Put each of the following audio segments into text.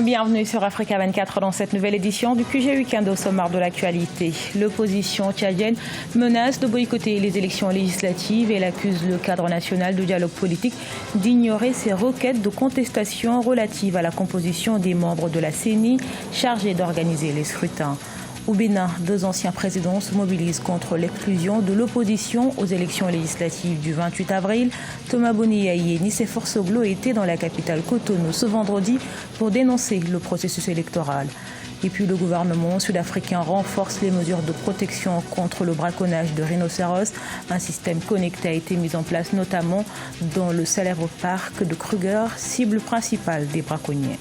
Bienvenue sur Africa 24 dans cette nouvelle édition du QG Week-end au sommaire de l'actualité. L'opposition tchadienne menace de boycotter les élections législatives et elle accuse le cadre national de dialogue politique d'ignorer ses requêtes de contestation relatives à la composition des membres de la CENI chargés d'organiser les scrutins. Au Bénin, 2 anciens présidents se mobilisent contre l'exclusion de l'opposition aux élections législatives du 28 avril. Thomas Boni-Yaye et Nicéphore Soglo étaient dans la capitale Cotonou ce vendredi pour dénoncer le processus électoral. Et puis le gouvernement sud-africain renforce les mesures de protection contre le braconnage de rhinocéros. Un système connecté a été mis en place notamment dans le célèbre parc de Kruger, cible principale des braconniers.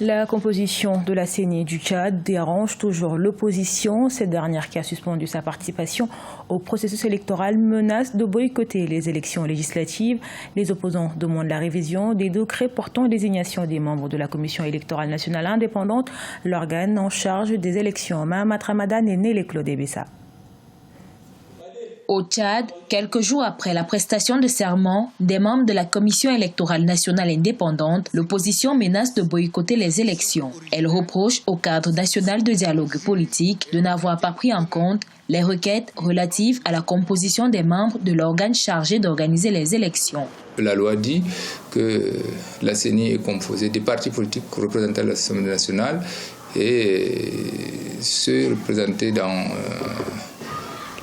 La composition de la CENI du Tchad dérange toujours l'opposition. Cette dernière, qui a suspendu sa participation au processus électoral, menace de boycotter les élections législatives. Les opposants demandent la révision des décrets portant désignation des membres de la Commission électorale nationale indépendante, l'organe en charge des élections. Mahamat Ramadan est né les Claude Bessa. Au Tchad, quelques jours après la prestation de serment des membres de la Commission électorale nationale indépendante, l'opposition menace de boycotter les élections. Elle reproche au cadre national de dialogue politique de n'avoir pas pris en compte les requêtes relatives à la composition des membres de l'organe chargé d'organiser les élections. La loi dit que la CENI est composée des partis politiques représentés à l'Assemblée nationale et ceux représentés dans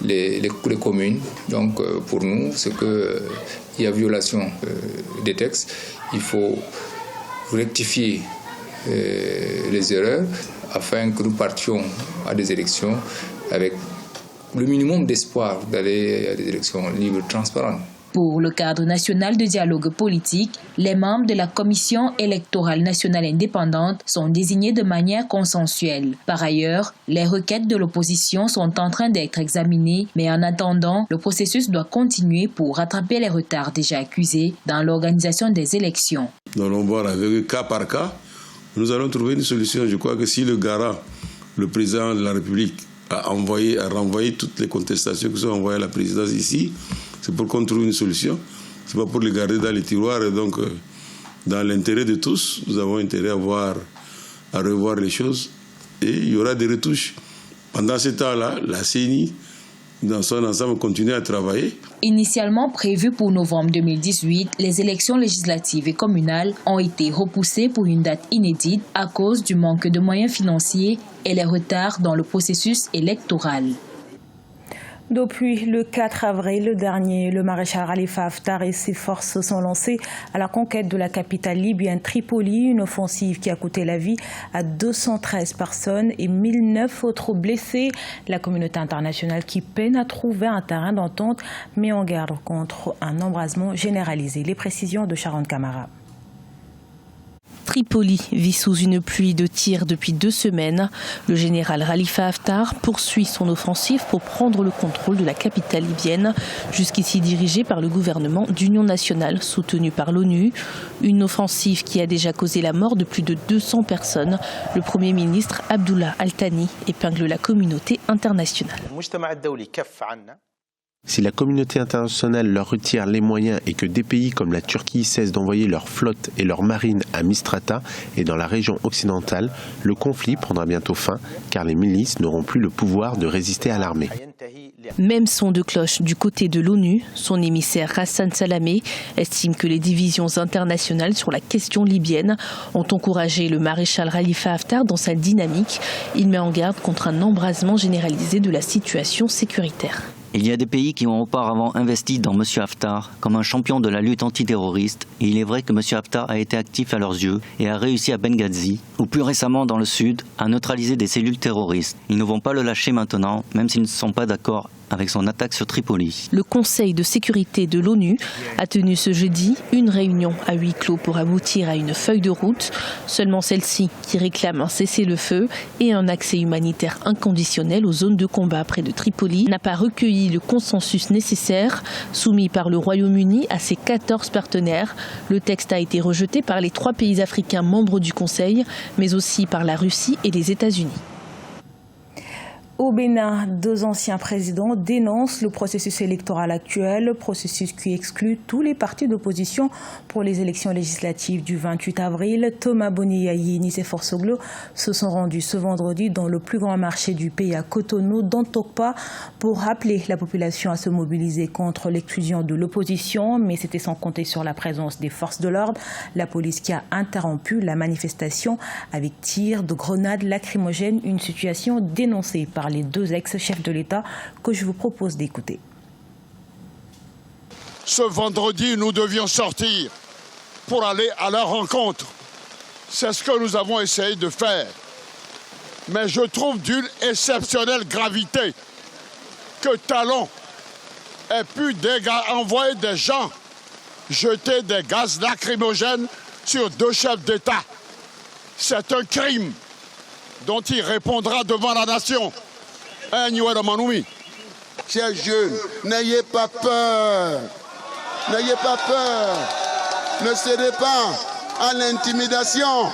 les communes. Donc pour nous, c'est qu'il y a violation des textes. Il faut rectifier les erreurs afin que nous partions à des élections avec le minimum d'espoir d'aller à des élections libres, transparentes. Pour le cadre national de dialogue politique, les membres de la Commission électorale nationale indépendante sont désignés de manière consensuelle. Par ailleurs, les requêtes de l'opposition sont en train d'être examinées, mais en attendant, le processus doit continuer pour rattraper les retards déjà accusés dans l'organisation des élections. Nous allons voir avec cas par cas. Nous allons trouver une solution. Je crois que si le garant, le président de la République, a renvoyé toutes les contestations qui sont envoyées à la présidence ici, c'est pour qu'on trouve une solution. Ce n'est pas pour les garder dans les tiroirs. Et donc, dans l'intérêt de tous, nous avons intérêt à revoir les choses. Et il y aura des retouches. Pendant ce temps-là, la CENI, dans son ensemble, continue à travailler. Initialement prévues pour novembre 2018, les élections législatives et communales ont été repoussées pour une date inédite à cause du manque de moyens financiers et les retards dans le processus électoral. Depuis le 4 avril dernier, le maréchal Khalifa Haftar et ses forces se sont lancés à la conquête de la capitale libyenne Tripoli, une offensive qui a coûté la vie à 213 personnes et 1009 autres blessés. La communauté internationale, qui peine à trouver un terrain d'entente, met en garde contre un embrasement généralisé. Les précisions de Sharon Kamara. Tripoli vit sous une pluie de tirs depuis 2 semaines. Le général Khalifa Haftar poursuit son offensive pour prendre le contrôle de la capitale libyenne, jusqu'ici dirigée par le gouvernement d'union nationale soutenu par l'ONU. Une offensive qui a déjà causé la mort de plus de 200 personnes. Le Premier ministre Abdullah Al-Thani épingle la communauté internationale. Si la communauté internationale leur retire les moyens et que des pays comme la Turquie cessent d'envoyer leurs flottes et leurs marines à Misrata et dans la région occidentale, le conflit prendra bientôt fin car les milices n'auront plus le pouvoir de résister à l'armée. Même son de cloche du côté de l'ONU, son émissaire Hassan Salamé estime que les divisions internationales sur la question libyenne ont encouragé le maréchal Khalifa Haftar dans sa dynamique. Il met en garde contre un embrasement généralisé de la situation sécuritaire. Il y a des pays qui ont auparavant investi dans M. Haftar comme un champion de la lutte antiterroriste et il est vrai que M. Haftar a été actif à leurs yeux et a réussi à Benghazi ou plus récemment dans le sud à neutraliser des cellules terroristes. Ils ne vont pas le lâcher maintenant, même s'ils ne sont pas d'accord avec son attaque sur Tripoli. Le Conseil de sécurité de l'ONU a tenu ce jeudi une réunion à huis clos pour aboutir à une feuille de route. Seulement celle-ci, qui réclame un cessez-le-feu et un accès humanitaire inconditionnel aux zones de combat près de Tripoli, n'a pas recueilli le consensus nécessaire soumis par le Royaume-Uni à ses 14 partenaires. Le texte a été rejeté par les 3 pays africains membres du Conseil, mais aussi par la Russie et les États-Unis. Au Bénin, 2 anciens présidents dénoncent le processus électoral actuel, processus qui exclut tous les partis d'opposition pour les élections législatives du 28 avril. Thomas Boniayi et Nicéphore Soglo se sont rendus ce vendredi dans le plus grand marché du pays à Cotonou, dans Tokpa, pour appeler la population à se mobiliser contre l'exclusion de l'opposition, mais c'était sans compter sur la présence des forces de l'ordre. La police qui a interrompu la manifestation avec tirs de grenades lacrymogènes, une situation dénoncée par les 2 ex-chefs de l'État que je vous propose d'écouter. Ce vendredi, nous devions sortir pour aller à leur rencontre. C'est ce que nous avons essayé de faire. Mais je trouve d'une exceptionnelle gravité que Talon ait pu envoyer des gens jeter des gaz lacrymogènes sur 2 chefs d'État. C'est un crime dont il répondra devant la nation. Chers jeunes, n'ayez pas peur. N'ayez pas peur. Ne cédez pas à l'intimidation.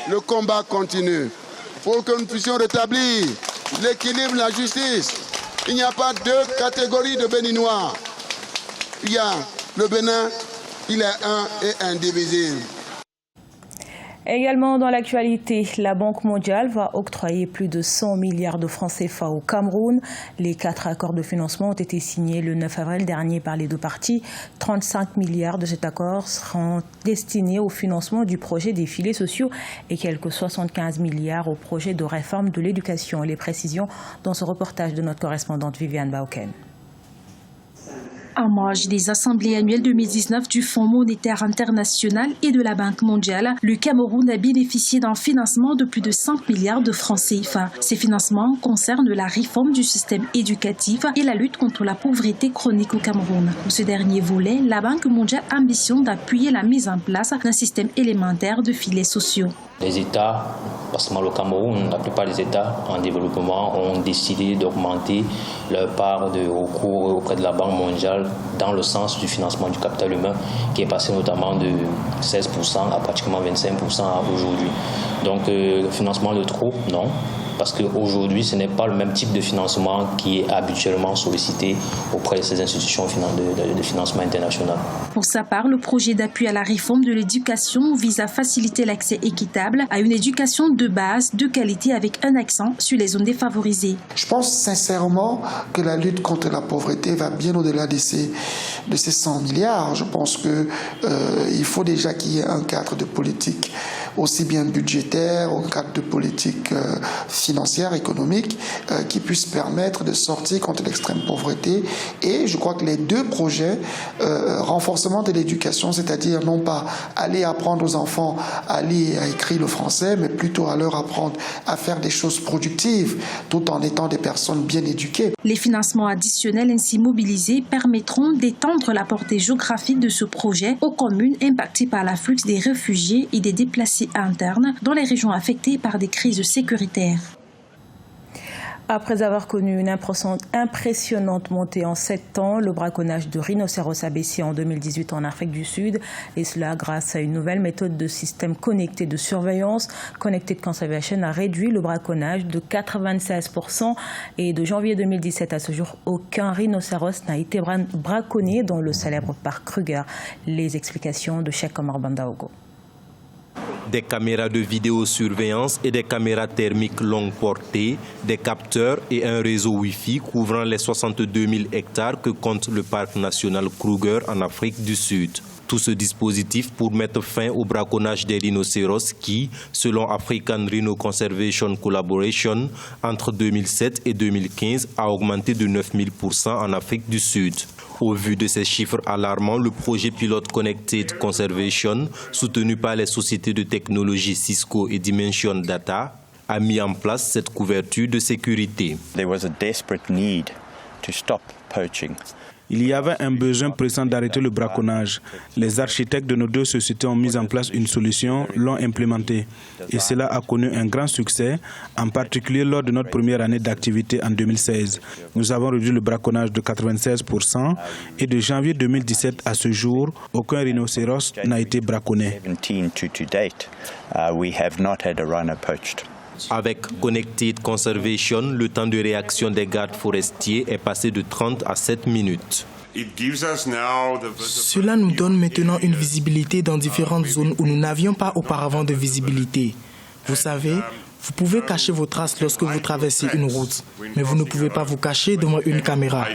Le combat continue pour que nous puissions rétablir l'équilibre, la justice. Il n'y a pas 2 catégories de Béninois. Il y a le Bénin, il est un et indivisible. Également dans l'actualité, la Banque mondiale va octroyer plus de 100 milliards de francs CFA au Cameroun. Les 4 accords de financement ont été signés le 9 avril dernier par les 2 parties. 35 milliards de cet accord seront destinés au financement du projet des filets sociaux et quelques 75 milliards au projet de réforme de l'éducation. Les précisions dans ce reportage de notre correspondante Viviane Bauken. En marge des assemblées annuelles 2019 du Fonds monétaire international et de la Banque mondiale, le Cameroun a bénéficié d'un financement de plus de 5 milliards de francs CFA. Ces financements concernent la réforme du système éducatif et la lutte contre la pauvreté chronique au Cameroun. Pour ce dernier volet, la Banque mondiale ambitionne d'appuyer la mise en place d'un système élémentaire de filets sociaux. Les États, pas seulement le Cameroun, la plupart des États en développement ont décidé d'augmenter leur part de recours auprès de la Banque mondiale dans le sens du financement du capital humain qui est passé notamment de 16% à pratiquement 25% aujourd'hui. Donc le financement de trop, non. Parce qu'aujourd'hui, ce n'est pas le même type de financement qui est habituellement sollicité auprès de ces institutions de financement international. Pour sa part, le projet d'appui à la réforme de l'éducation vise à faciliter l'accès équitable à une éducation de base, de qualité, avec un accent sur les zones défavorisées. Je pense sincèrement que la lutte contre la pauvreté va bien au-delà de ces 100 milliards. Je pense qu'il faut déjà qu'il y ait un cadre de politique aussi bien budgétaire, un cadre de politique financière, économique, qui puisse permettre de sortir contre l'extrême pauvreté. Et je crois que les 2 projets, renforcement de l'éducation, c'est-à-dire non pas aller apprendre aux enfants à lire et à écrire le français, mais plutôt à leur apprendre à faire des choses productives, tout en étant des personnes bien éduquées. Les financements additionnels ainsi mobilisés permettront d'étendre la portée géographique de ce projet aux communes impactées par l'afflux des réfugiés et des déplacés internes dans les régions affectées par des crises sécuritaires. Après avoir connu une impressionnante montée en 7 ans, le braconnage de rhinocéros a baissé en 2018 en Afrique du Sud, et cela grâce à une nouvelle méthode de système connecté de surveillance. Connected Conservation a réduit le braconnage de 96%, et de janvier 2017 à ce jour, aucun rhinocéros n'a été braconné dans le célèbre parc Kruger. Les explications de Cheikh Omar Bandaogo. Des caméras de vidéosurveillance et des caméras thermiques longue portée, des capteurs et un réseau Wi-Fi couvrant les 62 000 hectares que compte le parc national Kruger en Afrique du Sud. Tout ce dispositif pour mettre fin au braconnage des rhinocéros qui, selon African Rhino Conservation Collaboration, entre 2007 et 2015 a augmenté de 9000% en Afrique du Sud. Au vu de ces chiffres alarmants, le projet pilote Connected Conservation, soutenu par les sociétés de technologie Cisco et Dimension Data, a mis en place cette couverture de sécurité. There was a desperate need to stop poaching. Il y avait un besoin pressant d'arrêter le braconnage. Les architectes de nos 2 sociétés ont mis en place une solution, l'ont implémentée. Et cela a connu un grand succès, en particulier lors de notre première année d'activité en 2016. Nous avons réduit le braconnage de 96% et de janvier 2017 à ce jour, aucun rhinocéros n'a été braconné. Avec Connected Conservation, le temps de réaction des gardes forestiers est passé de 30 à 7 minutes. Cela nous donne maintenant une visibilité dans différentes zones où nous n'avions pas auparavant de visibilité. Vous savez, vous pouvez cacher vos traces lorsque vous traversez une route, mais vous ne pouvez pas vous cacher devant une caméra.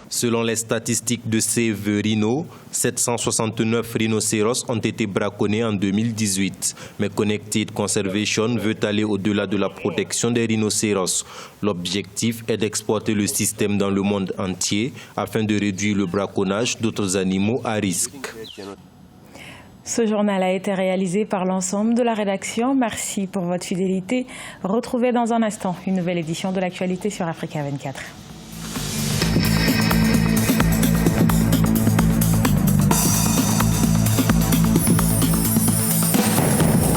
Selon les statistiques de Save the Rhino, 769 rhinocéros ont été braconnés en 2018. Mais Connected Conservation veut aller au-delà de la protection des rhinocéros. L'objectif est d'exporter le système dans le monde entier afin de réduire le braconnage d'autres animaux à risque. Ce journal a été réalisé par l'ensemble de la rédaction. Merci pour votre fidélité. Retrouvez dans un instant une nouvelle édition de l'actualité sur Africa 24.